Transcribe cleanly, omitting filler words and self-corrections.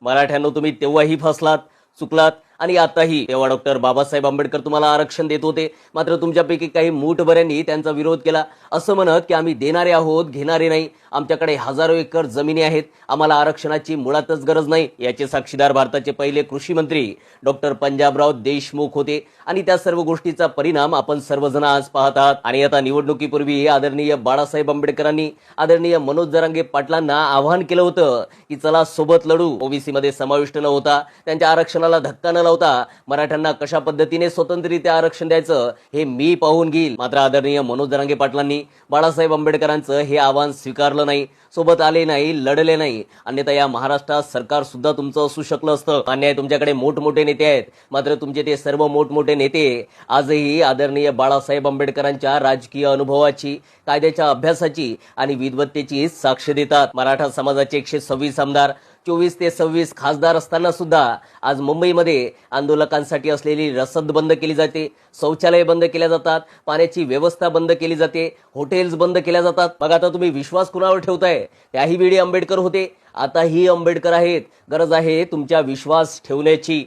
मराठ्यांनो, तुम्ही तेव्हाही फसलात, चुकलात आणि आताही. तेव्हा डॉक्टर बाबासाहेब आंबेडकर तुम्हाला आरक्षण देत होते, मात्र तुमच्यापैकी काही मूठभऱ्यांनी त्यांचा विरोध केला, असं म्हणत की आम्ही देणारे आहोत, घेणारे नाही, आमच्याकडे हजारो एकर जमिनी आहेत, आम्हाला आरक्षणाची मुळातच गरज नाही. याचे साक्षीदार भारताचे पहिले कृषी मंत्री डॉक्टर पंजाबराव देशमुख होते आणि त्या सर्व गोष्टीचा परिणाम आपण सर्वजण आज पाहत आहात. आणि आता निवडणुकीपूर्वी आदरणीय बाळासाहेब आंबेडकरांनी आदरणीय मनोज जरांगे पाटलांना आवाहन केलं होतं की चला सोबत लढू. ओबीसी मध्ये समाविष्ट न होता, त्यांच्या आरक्षणाला धक्का न लावता मराठ्यांना कशा पद्धतीने स्वतंत्ररित्या आरक्षण द्यायचं हे मी पाहून घेईल. मात्र आदरणीय मनोज जरांगे पाटलांनी बाळासाहेब आंबेडकरांचं हे आवाहन स्वीकारलं नाही, सोबत आले नाही, लढले नाही. अन्यथा या महाराष्ट्रात सरकार सुद्धा तुमचं असू शकलं असतं. मान्य आहे, तुमच्याकडे मोठमोठे नेते आहेत, मात्र तुमचे ते सर्व मोठमोठे नेते आजही आदरणीय बाळासाहेब आंबेडकरांच्या राजकीय अनुभवाची, कायद्याच्या अभ्यासाची आणि विद्वत्तेची साक्ष देतात. मराठा समाजाचे 126 आमदार, 24 ते 26 खासदार असताना सुद्धा आज मुंबईमध्ये आंदोलकांसाठी असलेली रसद बंद केली जाते, शौचालय बंद केल्या जातात, पाण्याची व्यवस्था बंद केली जाते, हॉटेल्स बंद केल्या जातात. मग आता तुम्ही विश्वास कुणावर ठेवताय? त्याही वेळी आंबेडकर होते, आताही आंबेडकर आहेत. गरज आहे तुमच्या विश्वास ठेवण्याची.